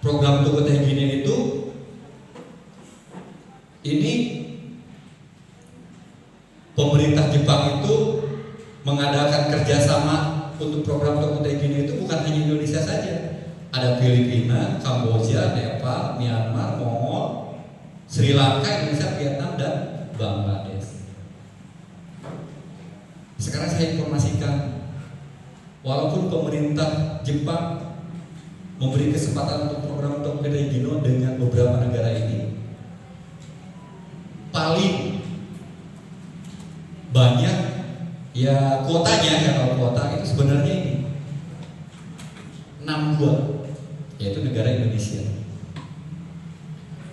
program Toko Teh Gini itu ini pemerintah Jepang itu mengadakan kerjasama untuk program Toko Teh Gini itu bukan hanya Indonesia saja, ada Filipina, Kamboja, Nepal, Myanmar, Mongol, Sri Lanka, Indonesia, Vietnam, dan Bangladesh. Sekarang saya informasikan, walaupun pemerintah Jepang memberi kesempatan untuk program Toko Teh Gini dengan beberapa negara ini, paling banyak ya kuotanya, ya kalau kuota itu sebenarnya ini 62, yaitu negara Indonesia.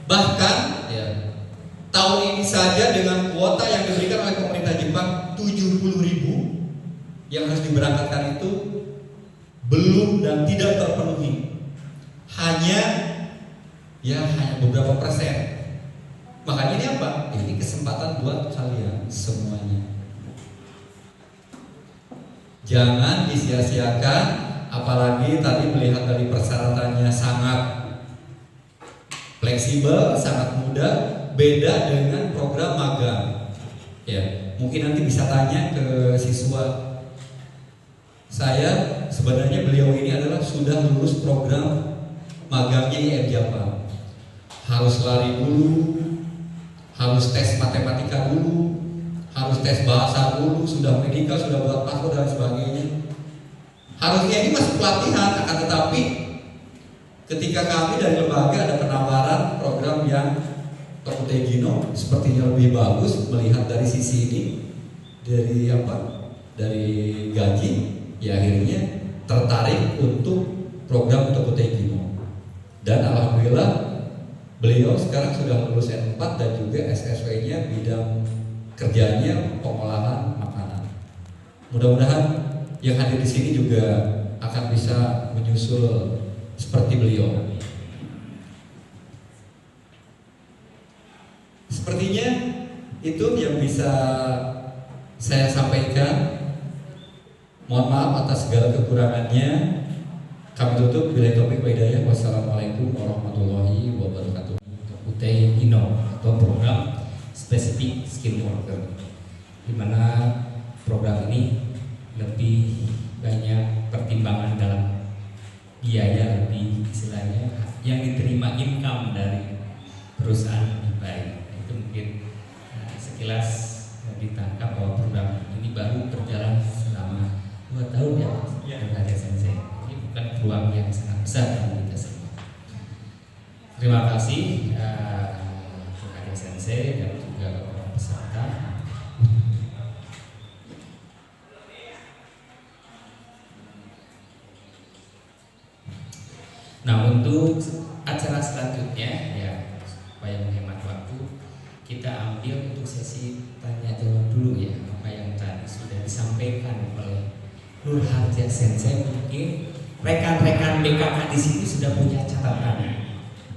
Bahkan ya, tahun ini saja dengan kuota yang diberikan oleh pemerintah Jepang 70.000 yang harus diberangkatkan itu belum dan tidak terpenuhi, hanya beberapa persen. Makanya ini apa? Ini kesempatan buat kalian semuanya. Jangan disia-siakan, apalagi tadi melihat dari persyaratannya sangat fleksibel, sangat mudah, beda dengan program magang. Ya, mungkin nanti bisa tanya ke siswa. Saya sebenarnya beliau ini adalah sudah lulus program magangnya IM Jepang. Harus lari dulu, harus tes matematika dulu, harus tes bahasa dulu, sudah medical, sudah buat paspor dan sebagainya. Harusnya ini masih pelatihan, akan tetapi ketika kami dari lembaga ada penawaran program yang Toko Teh Gini sepertinya lebih bagus melihat dari sisi ini, dari dari gaji, ya akhirnya tertarik untuk program Toko Teh Gini. Dan alhamdulillah beliau sekarang sudah lulus N4 dan juga SSW-nya bidang kerjanya pengolahan makanan. Mudah-mudahan yang hadir di sini juga akan bisa menyusul seperti beliau. Sepertinya itu yang bisa saya sampaikan. Mohon maaf atas segala kekurangannya. Kami tutup bila topik wa hidayah. Wassalamualaikum warahmatullahi wabarakatuh. Toko Teh Gini atau program spesifik skill worker, di mana program ini lebih banyak pertimbangan dalam biaya, lebih istilahnya yang diterima income dari perusahaan lebih baik. Itu mungkin sekilas ditangkap bahwa program ini baru berjalan selama 2 tahun ya, Raja Sensei. Ini bukan peluang yang sangat besar bagi kita semua. Terima kasih Raja Sensei dan juga para peserta. Nah, untuk acara selanjutnya ya, supaya menghemat waktu, kita ambil untuk sesi tanya jawab dulu ya, apa yang tadi sudah disampaikan oleh Nur Harja Sensei. Mungkin rekan-rekan BKK di sini sudah punya catatan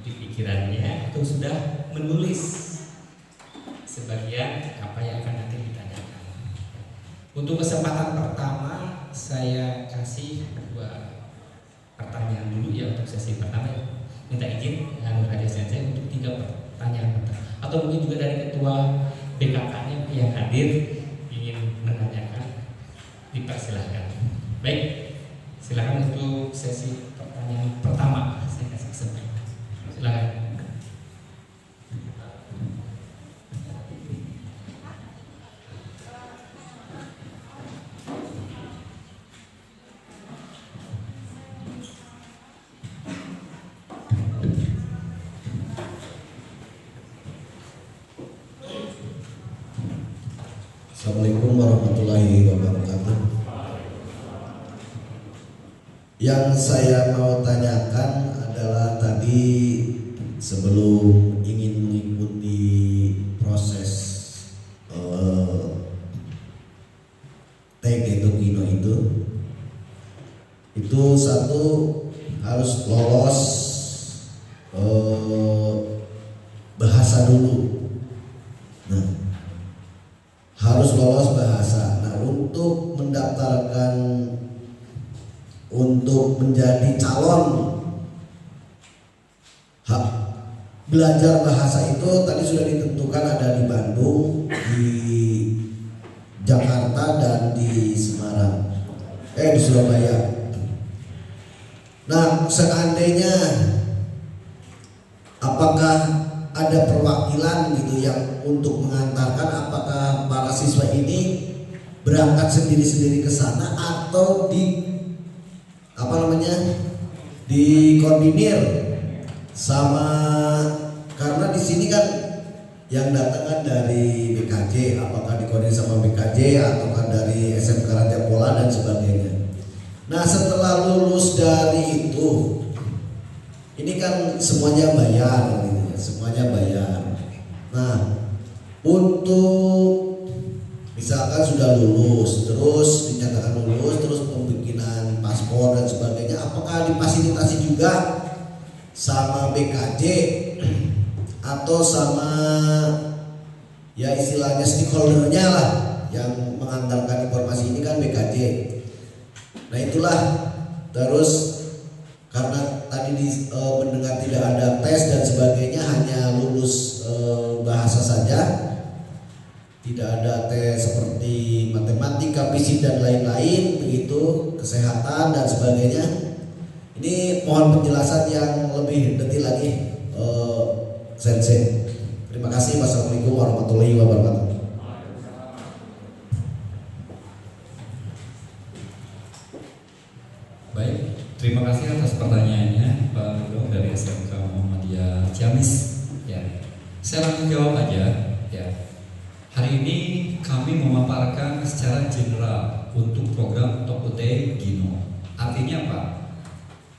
di pikirannya atau sudah menulis sebagian apa yang akan nanti ditanyakan. Untuk kesempatan pertama saya kasih 2 pertanyaan dulu ya untuk sesi pertama. Minta izin Nur Harja Sensei untuk 3 pertanyaan pertama, atau mungkin juga dari ketua BKK-nya yang hadir ingin menanyakan, dipersilahkan. Baik, silakan untuk sesi pertanyaan pertama. Saya kasih kesempatan. Silakan. Assalamualaikum warahmatullahi wabarakatuh. Yang saya mau tanyakan adalah tadi sebelum ingin mengikuti proses TG Tokino itu satu harus lolos bahasa dulu. Nah, harus lolos bahasa. Nah, untuk mendaftarkan untuk menjadi calon belajar bahasa itu tadi sudah ditentukan ada di Bandung, di Jakarta dan di Semarang, di Surabaya. Nah, seandainya apakah ada perwakilan gitu yang untuk mengantarkan, apakah para siswa ini berangkat sendiri-sendiri ke sana atau dikoordinir sama, karena di sini kan yang datang kan dari BKJ, apakah dikoordinir sama BKJ ataukah dari SMK Raja Pola dan sebagainya. Nah, setelah lulus dari itu, ini kan semuanya bayar, gitu ya, semuanya bayar. Nah, untuk misalkan sudah lulus, terus dinyatakan lulus, terus pembikinan paspor dan sebagainya, apakah difasilitasi juga sama BKJ atau sama ya istilahnya stakeholdernya lah yang mengantarkan informasi ini kan BKJ. Nah itulah, terus karena tadi mendengar tidak ada tes dan sebagainya, hanya lulus bahasa saja, tidak ada tes seperti matematika, fisik dan lain-lain, begitu, kesehatan dan sebagainya. Ini mohon penjelasan yang lebih detail lagi, Sensei. Terima kasih. Wassalamualaikum warahmatullahi wabarakatuh. Baik, terima kasih atas pertanyaannya Pak Dong dari SMK Muhammadiyah Ciamis. Ya, saya langsung jawab aja. Ya, hari ini kami memaparkan secara general untuk program Tokute Gino. Artinya apa?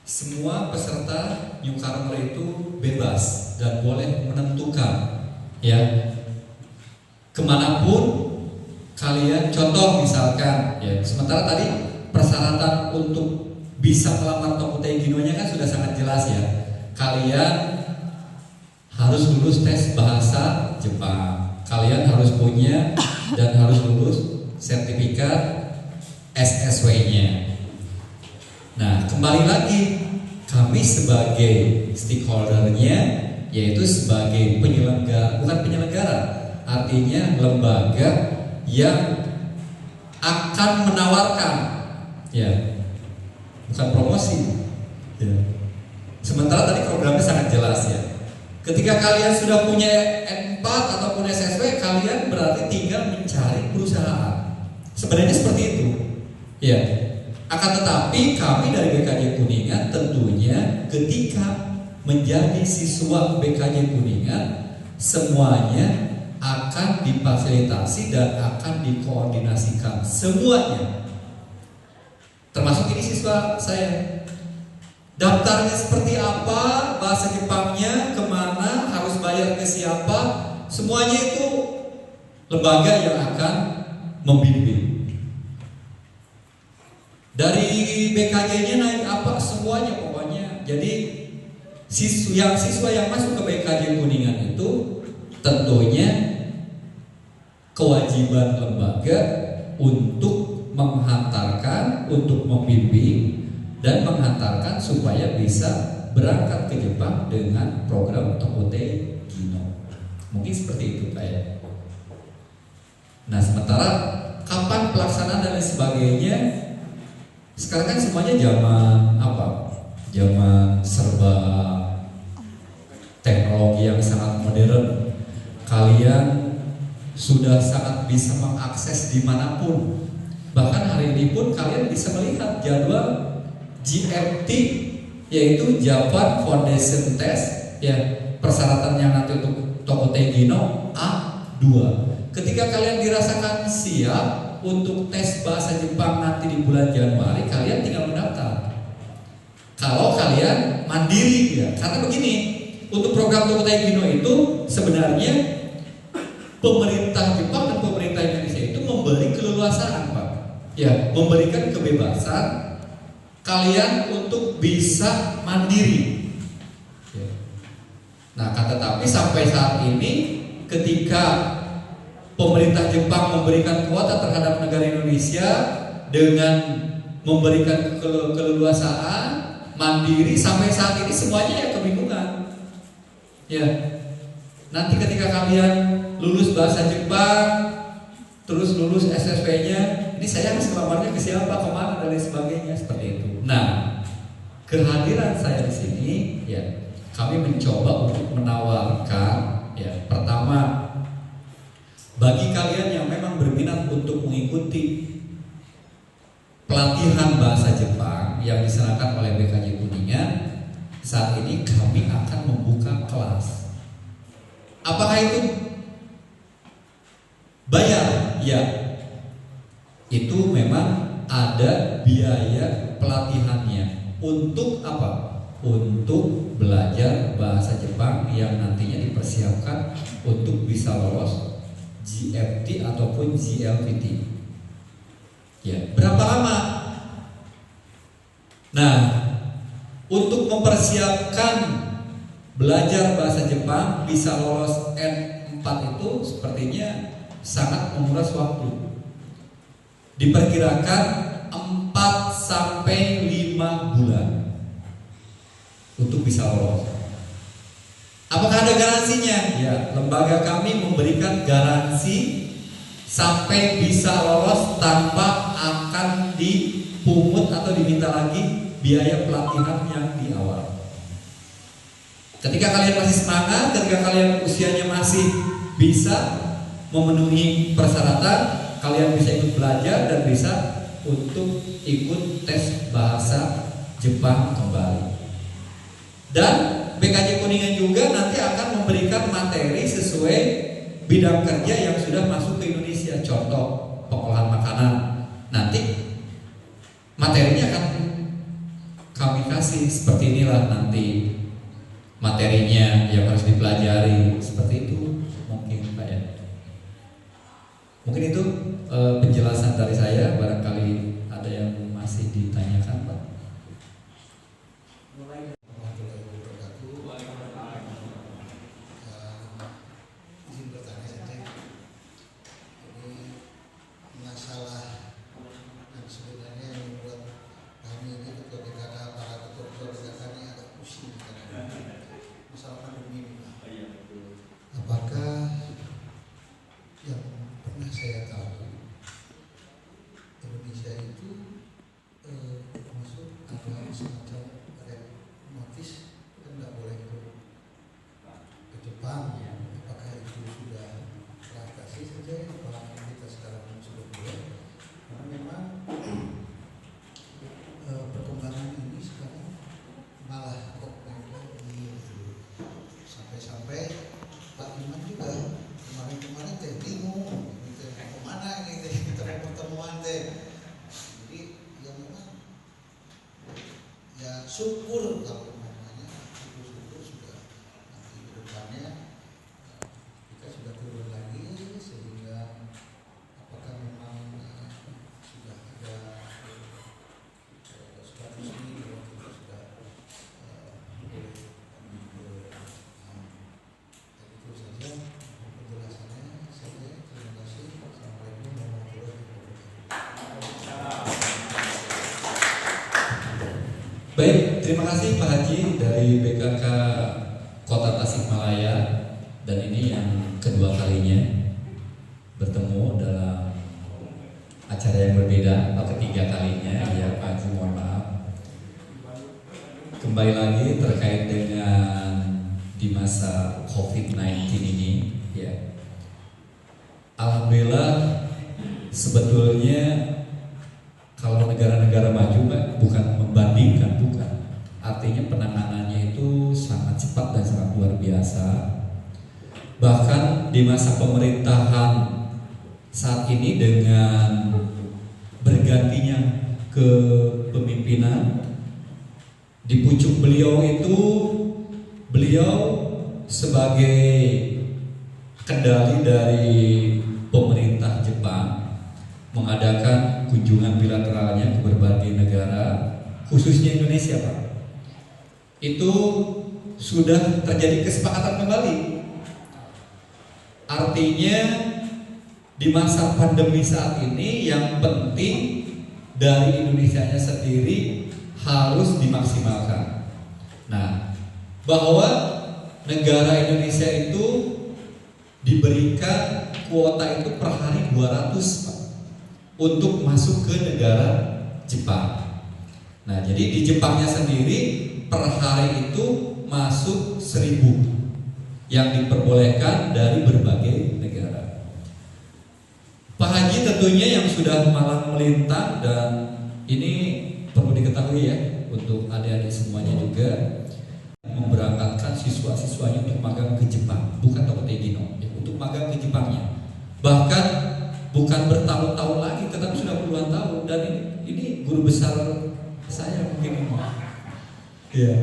Semua peserta newcomer itu bebas dan boleh menentukan, ya, kemanapun kalian. Contoh misalkan, ya, sementara tadi persyaratan untuk bisa melamar Tokute Gino-nya kan sudah sangat jelas ya. Kalian harus lulus tes bahasa Jepang. Kalian harus punya dan harus lulus sertifikat SSW-nya. Nah, kembali lagi, kami sebagai stakeholder-nya, yaitu sebagai penyelenggara, bukan penyelenggara, artinya lembaga yang akan menawarkan, ya, bukan promosi, ya. Sementara tadi programnya sangat jelas ya. Ketika kalian sudah punya N4 ataupun SSW, kalian berarti tinggal mencari perusahaan. Sebenarnya seperti itu, ya. Akan tetapi kami dari BKJ Kuningan tentunya ketika menjadi siswa BKJ Kuningan, semuanya akan difasilitasi dan akan dikoordinasikan semuanya. Termasuk ini siswa saya. Daftarnya seperti apa, bahasa Jepangnya kemana, harus bayar ke siapa, semuanya itu lembaga yang akan membimbing. Dari BKJ-nya naik apa, semuanya pokoknya. Jadi siswa yang masuk ke BKJ Kuningan itu tentunya kewajiban lembaga untuk menghantarkan, untuk membimbing dan menghantarkan supaya bisa berangkat ke Jepang dengan program Tokute Gino. Mungkin seperti itu Pak ya. Nah, sementara kapan pelaksanaan dan lain sebagainya, sekarang kan semuanya zaman apa? Zaman serba teknologi yang sangat modern. Kalian sudah sangat bisa mengakses dimanapun. Bahkan hari ini pun kalian bisa melihat jadwal GFT, yaitu Japan Foundation Test, ya, persyaratannya nanti untuk Tokute Gino A2. Ketika kalian dirasakan siap untuk tes bahasa Jepang nanti di bulan Januari, kalian tinggal mendaftar. Kalau kalian mandiri, ya, karena begini, untuk program Tokute Gino itu sebenarnya pemerintah Jepang dan pemerintah Indonesia itu memberi keleluasaan, Pak. Ya, memberikan kebebasan kalian untuk bisa mandiri. Nah, tetapi sampai saat ini ketika pemerintah Jepang memberikan kuota terhadap negara Indonesia dengan memberikan keleluasaan mandiri, sampai saat ini semuanya ya kebingungan. Ya, nanti ketika kalian lulus bahasa Jepang, terus lulus SSP-nya, ini saya harus ngelamarnya ke siapa, kemana, dan lain sebagainya, seperti itu. Nah, kehadiran saya di sini, ya, kami mencoba untuk menawarkan, ya, pertama, bagi kalian yang memang berminat untuk mengikuti pelatihan bahasa Jepang yang diserahkan oleh BKJ Kuningan, saat ini kami akan membuka kelas. Apakah itu bayar? Ya, itu memang ada biaya pelatihannya. Untuk apa? Untuk belajar bahasa Jepang yang nantinya dipersiapkan untuk bisa lolos GFT ataupun GLPT. Ya, berapa lama? Nah, untuk mempersiapkan belajar bahasa Jepang bisa lolos N4 itu sepertinya sangat menguras waktu. Diperkirakan 4 sampai 5 bulan untuk bisa lolos. Apakah ada garansinya? Ya, lembaga kami memberikan garansi sampai bisa lolos tanpa akan dipungut atau diminta lagi biaya pelatihan yang di awal. Ketika kalian masih semangat, ketika kalian usianya masih bisa memenuhi persyaratan, kalian bisa ikut belajar dan bisa untuk ikut tes bahasa Jepang kembali. Dan BKJ Kuningan juga nanti akan memberikan materi sesuai bidang kerja yang sudah masuk ke Indonesia. Contoh, pengolahan makanan. Nanti materinya akan kami kasih seperti inilah nanti materinya yang harus dipelajari, seperti itu mungkin Pak ya. Mungkin itu penjelasan dari saya. Barangkali ada yang masih ditanyakan Pak. Izin bertanya saja. Ini masalah yang sebenarnya yang membuat kami ini ketua BKK, para ketua BKK ini agak pusing karena masalah pandemi ini. Apakah yang pernah saya tahu Indonesia itu masuk ada semacam notis kan nggak boleh ke Jepang. Apakah itu sudah teratasi saja? Apakah kita sekarang sudah boleh? Karena memang perkembangan ini sekarang malah kok lagi sampai-sampai Pak Iman juga kemarin teh bingung gitu, kemana ini teh kita mau pertemuan teh. Jadi ya memang ya syukur kalau namanya syukur sudah nanti ke depannya kita sudah turun lagi sehingga apakah memang sudah ada status ini bahwa kita sudah boleh itu saja penjelasannya saya. Terima kasih. Assalamualaikum warahmatullahi wabarakatuh. Baik, terima kasih Pak Haji dari BKK Kota Tasikmalaya. Dan ini yang kedua kalinya bertemu dalam acara yang berbeda, atau ketiga kalinya ya Pak Haji, mohon maaf. Kembali lagi terkait dengan di masa COVID-19 ini ya. Alhamdulillah sebetulnya kalau negara-negara maju Pak, bukan membandingkan, bukan. Artinya penanganannya itu sangat cepat dan sangat luar biasa. Bahkan di masa pemerintahan saat ini dengan bergantinya kepemimpinan, di pucuk beliau itu beliau sebagai kendali dari pemerintah Jepang mengadakan kunjungan bilateralnya ke berbagai negara, khususnya Indonesia Pak. Itu sudah terjadi kesepakatan kembali. Artinya di masa pandemi saat ini yang penting dari Indonesianya sendiri harus dimaksimalkan. Nah, bahwa negara Indonesia itu diberikan kuota itu per hari 200 Pak, untuk masuk ke negara Jepang. Nah, jadi di Jepangnya sendiri per hari itu masuk 1000 yang diperbolehkan dari berbagai negara. Pak Haji tentunya yang sudah malang melintang, dan ini perlu diketahui ya untuk adik-adik semuanya juga, memberangkatkan siswa-siswanya untuk magang ke Jepang, bukan Tokotegino, ya, untuk magang ke Jepangnya. Bahkan bukan bertahun-tahun lagi, tetapi sudah puluhan tahun. Dan ini guru besar saya mungkin ini. Ya.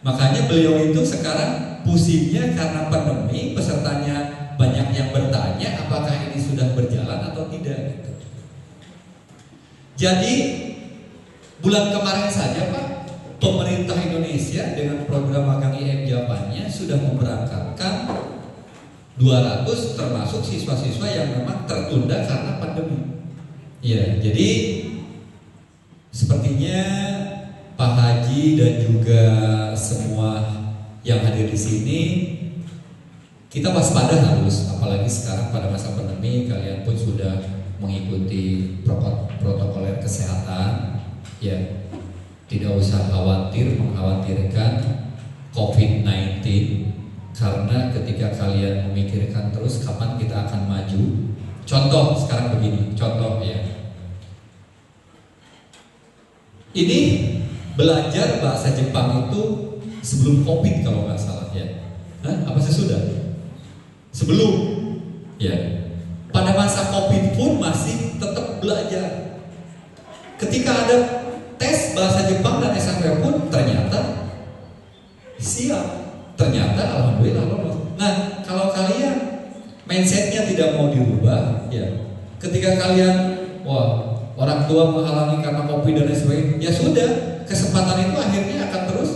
Makanya beliau itu sekarang pusingnya karena pandemi, pesertanya banyak yang bertanya apakah ini sudah berjalan atau tidak gitu. Jadi bulan kemarin saja Pak, pemerintah Indonesia dengan program magang IM Japannya sudah memberangkatkan 200, termasuk siswa-siswa yang memang tertunda karena pandemi. Ya, jadi sepertinya Pak Haji dan juga semua yang hadir di sini, kita waspada harus, apalagi sekarang pada masa pandemi, kalian pun sudah mengikuti protokol kesehatan, ya, tidak usah khawatir mengkhawatirkan COVID-19, karena ketika kalian memikirkan terus kapan kita akan maju. Contoh sekarang begini, contoh ya, ini belajar bahasa Jepang itu sebelum COVID kalau nggak salah ya. Apa sesudah? Sebelum ya. Pada masa COVID pun masih tetap belajar. Ketika ada tes bahasa Jepang dan SNP pun ternyata siap, ternyata alhamdulillah lolos. Nah, kalau kalian mindsetnya tidak mau dirubah, ya, ketika kalian orang tua menghalangi karena COVID dan lain sebagainya, ya sudah, kesempatan itu akhirnya akan terus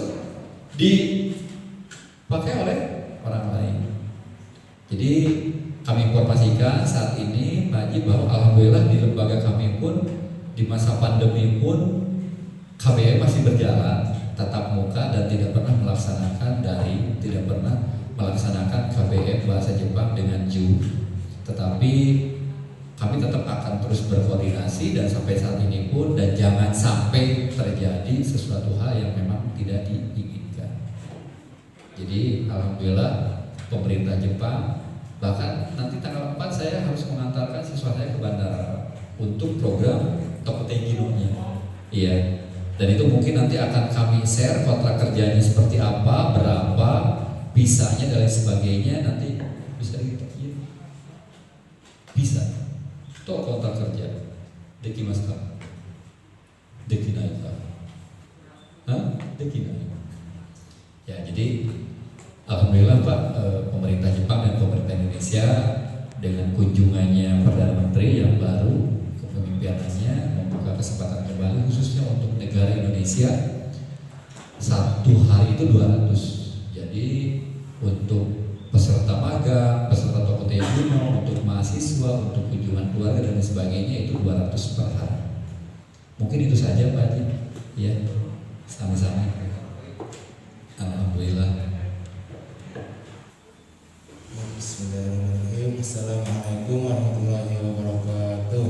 dipakai oleh orang lain. Jadi kami informasikan saat ini Pak Haji bahwa alhamdulillah di lembaga kami pun di masa pandemi pun KBM masih berjalan tatap muka dan tidak pernah melaksanakan KBM bahasa Jepang dengan Zoom. Tetapi kami tetap akan terus berkoordinasi dan sampai saat ini pun, dan jangan sampai terjadi sesuatu hal yang memang tidak diinginkan. Jadi alhamdulillah pemerintah Jepang, bahkan nanti tanggal 4 saya harus mengantarkan siswa saya ke bandara untuk program Tokotegino-nya. Iya. Dan itu mungkin nanti akan kami share kontrak kerjanya seperti apa, berapa, visanya dan lain sebagainya, nanti bisa dilihat. Bisa. Toh kontrak kerja. Dekimasu. Dekinai ka? Dekinai. Ya, jadi alhamdulillah Pak, pemerintah Jepang dan pemerintah Indonesia dengan kunjungannya Perdana Menteri yang baru, kepemimpinannya membuka kesempatan kembali khususnya untuk negara Indonesia, satu hari itu 200. Jadi untuk peserta magang, peserta Tokotegino, untuk mahasiswa, untuk kunjungan keluarga dan sebagainya itu 200 per hari. Mungkin itu saja Pak Haji. Ya, sama-sama. Alhamdulillah. Bismillahirrahmanirrahim. Assalamualaikum warahmatullahi wabarakatuh.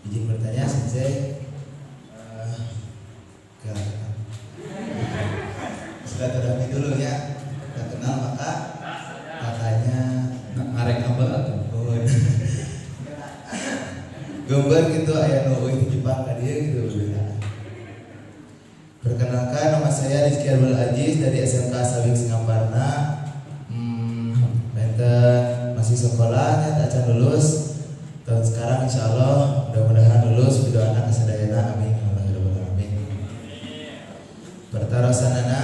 Izin bertanya, Sensei. Silaturahmi dulu ya. Kita kenal maka katanya Ngarek apa tuh? gambar gitu aya nu di Jepang ka dieu gitu. Perkenalkan, nama saya Rizky Abdul Aziz dari SMK Sawing Singaparna. Masih sekolah, tak akan lulus tahun sekarang, insya Allah mudah-mudahan lulus. Berdoa anak kesadayana, amin. Amin. Bertarasanana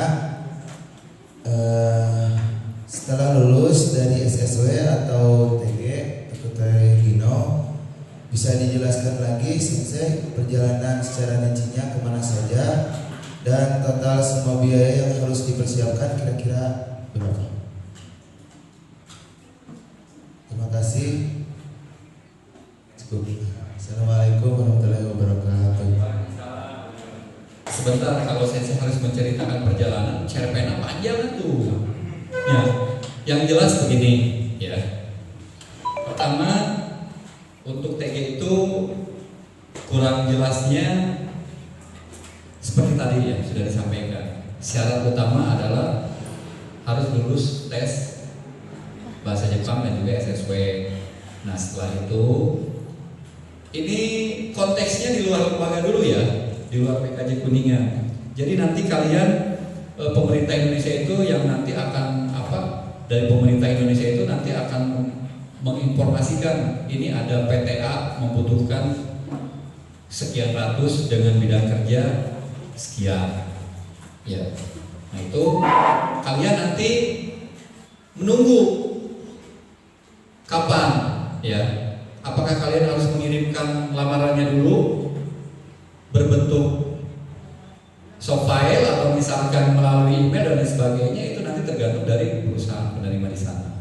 setelah lulus dari SSW atau TG atau Tokotegino, bisa dijelaskan lagi Sensei perjalanan secara rincinya kemana saja dan total semua biaya yang harus dipersiapkan kira-kira berapa? Terima kasih. Cukup. Assalamualaikum warahmatullahi wabarakatuh. sebentar, kalau saya harus menceritakan perjalanan, cerpena panjang tuh. Ya, yang jelas begini, ya. Pertama, untuk TG itu kurang jelasnya seperti tadi ya sudah disampaikan. Syarat utama adalah harus lulus tes bahasa Jepang dan juga SSW. Nah, setelah itu ini konteksnya di luar lembaga dulu ya, di luar PKJ Kuningan. Jadi nanti kalian pemerintah Indonesia itu yang nanti akan dari pemerintah Indonesia itu nanti akan menginformasikan ini ada PTA membutuhkan sekian ratus dengan bidang kerja sekian. Ya. Nah, itu kalian nanti menunggu kapan ya. Apakah kalian harus mengirimkan lamarannya dulu berbentuk soft file atau misalkan melalui email dan lain sebagainya, itu nanti tergantung dari perusahaan penerima di sana.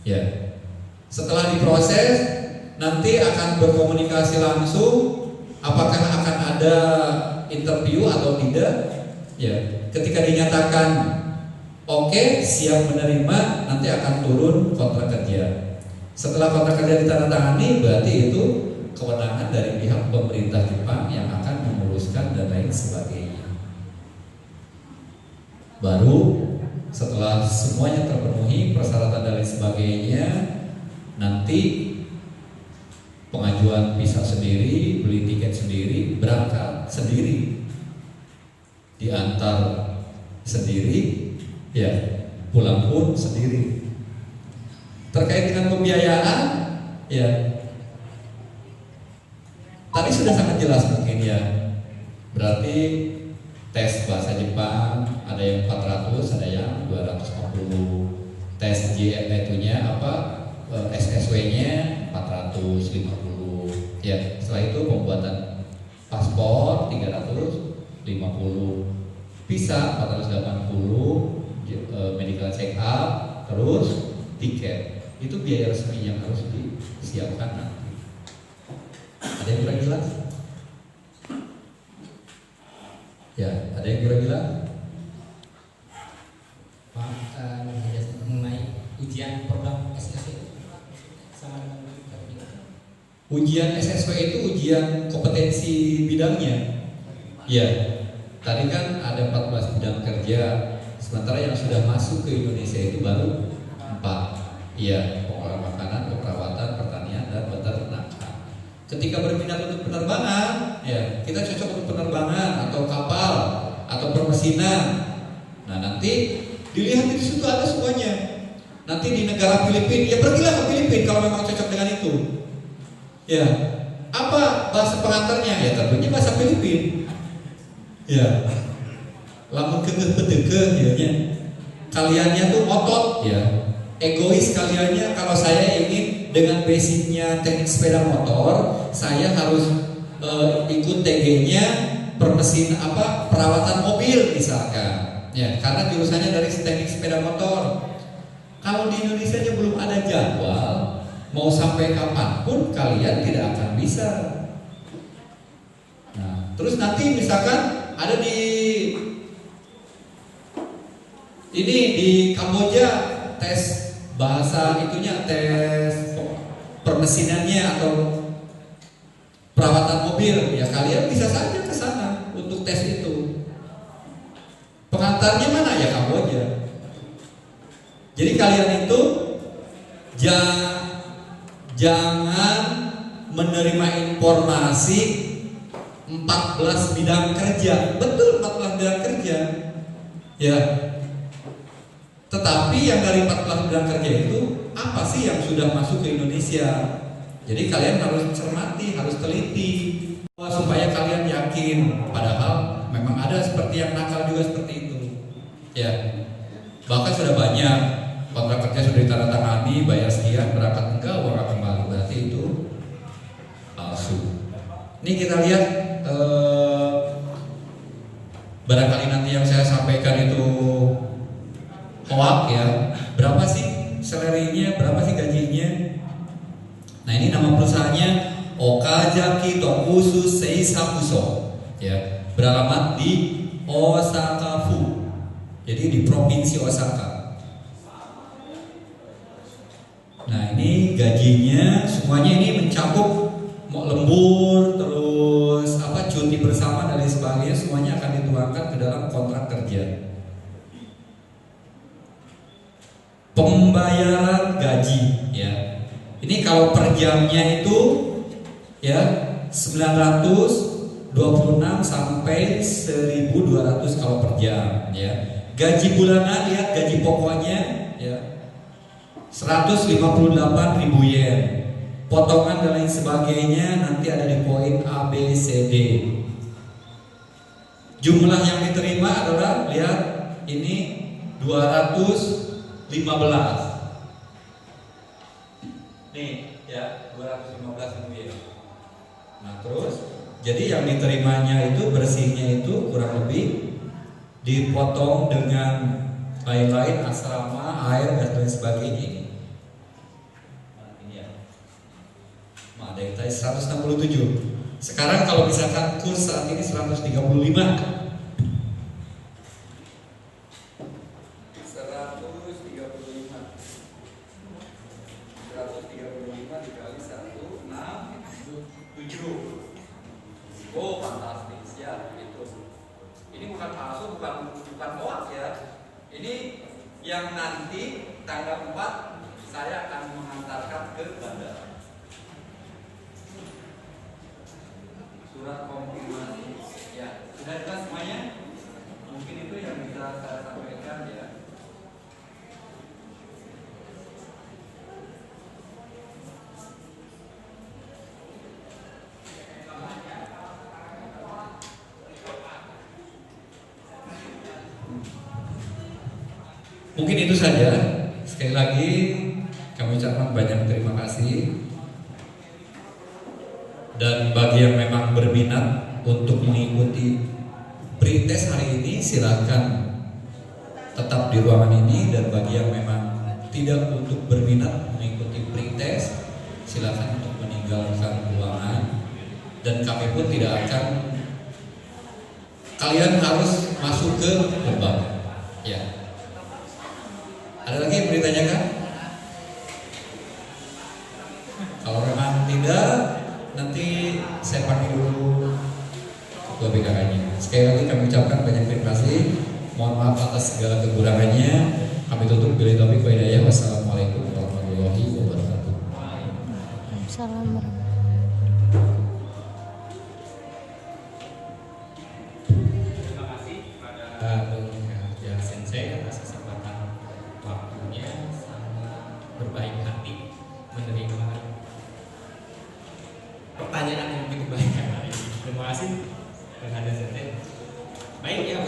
Ya. Setelah diproses nanti akan berkomunikasi langsung apakah akan ada interview atau tidak. Ya, ketika dinyatakan oke, siap menerima, nanti akan turun kontrak kerja. Setelah kontrak kerja ditandatangani, berarti itu kewenangan dari pihak pemerintah Jepang yang akan memuluskan dan lain sebagainya. Baru setelah semuanya terpenuhi persyaratan dan lain sebagainya, nanti pengajuan visa sendiri, beli tiket sendiri, berangkat sendiri, diantar sendiri, ya pulang pun sendiri. Terkait dengan pembiayaan, ya tadi sudah sangat jelas mungkin ya. Berarti tes bahasa Jepang ada yang 400, ada yang 250. Tes JME-nya SSW-nya 450. Ya, setelah itu pembuatan paspor 350, visa 480, medical check up, terus tiket. Itu biaya resmi yang harus disiapkan nanti. Ada yang kurang jelas? Ya, ada yang kurang jelas? Pak, mengenai ujian program SSW sama dengan ujian SSW itu ujian kompetensi bidangnya. Ya, tadi kan ada 14 bidang kerja, sementara yang sudah masuk ke Indonesia itu baru 4. Iya, pengolahan makanan, keperawatan, pertanian, dan peternakan. Ketika berminat untuk penerbangan, ya kita cocok untuk penerbangan atau kapal atau permesinan. Nah, nanti dilihat di situ ada semuanya. Nanti di negara Filipina, ya pergilah ke Filipina kalau memang cocok dengan itu. Ya, apa bahasa pengantarnya? Ya tentunya bahasa Filipina. Ya, lamun kekeh ya. Kaliannya tuh otot ya. Egois kaliannya. Kalau saya ingin dengan basicnya teknik sepeda motor, saya harus ikut TG-nya perawatan mobil misalkan. Ya, karena jurusannya dari teknik sepeda motor. Kalau di Indonesia aja belum ada jadwal, mau sampai kapanpun kalian tidak akan bisa. Nah, terus nanti misalkan ada di Kamboja tes bahasa itunya, tes permesinannya atau perawatan mobil, ya kalian bisa saja ke sana untuk tes itu. Pengantarnya mana? Ya Kamboja. Jadi kalian itu jangan menerima informasi 14 bidang kerja. Betul, 14 bidang kerja. Ya. Tetapi yang dari 14 bidang kerja itu apa sih yang sudah masuk ke Indonesia? Jadi kalian harus cermati, harus teliti supaya kalian yakin. Padahal memang ada seperti yang nakal juga seperti itu. Ya. Bahkan sudah banyak kontrak kerja sudah ditandatangani, bayar sekian, berangkat enggak, uang akan kembali. Berarti itu palsu. Ini kita lihat barangkali nanti yang saya sampaikan itu hoak ya. Berapa sih salary-nya, berapa sih gajinya? Nah, ini nama perusahaannya Okazaki Tokusu Seisakuso ya, beralamat di Osaka-fu. Jadi di provinsi Osaka. Nah, ini gajinya semuanya ini mencakup mau lembur, terus cuti bersama dan lain sebagainya, semuanya akan dituangkan ke dalam kontrak kerja. Pembayaran gaji, ya. Ini kalau per jamnya itu ya 926 sampai 1.200 kalau per jam, ya. Gaji bulanan, lihat gaji pokoknya ya 158.000 yen. Potongan dan lain sebagainya nanti ada di poin A, B, C, D. Jumlah yang diterima adalah, lihat, ini 215. Nih ya, 215.000 yen. Nah terus, jadi yang diterimanya itu bersihnya itu kurang lebih dipotong dengan lain-lain, asrama, air dan lain sebagainya ini. Ada yang tadi 167. Sekarang kalau misalkan kurs saat ini 135. 135 dikali 167. Oh, fantastis ya, itu. Ini bukan palsu, bukan hoax ya. Ini yang nanti tanggal 4 saya akan mengantarkan ke bandara. Surat konfirmasi, ya sudah jelas semuanya. Mungkin itu yang bisa saya sampaikan ya. Mungkin itu saja. Sekali lagi kami ucapkan banyak terima kasih. Dan bagi yang memang berminat untuk mengikuti pretest hari ini, silakan tetap di ruangan ini. Dan bagi yang memang tidak untuk berminat mengikuti pretest, silakan untuk meninggalkan ruangan. Dan kami pun tidak akan, kalian harus masuk ke gerbang. Ya. Ada lagi yang mau ditanyakan? Kalau memang tidak, nanti saya panggil dulu ketua BKK-nya. Sekali lagi kami ucapkan banyak terima kasih. Mohon maaf atas segala kekurangannya. Kami tutup bila taufiq wa hidayah. Wassalamualaikum warahmatullahi wabarakatuh. Assalamualaikum. Terima kasih kepada Bung Sensei atas kesempatan waktunya, sangat berbaik hati menerima pertanyaan yang begitu baik hari ini. Terima kasih kepada Sensei. Baik ya.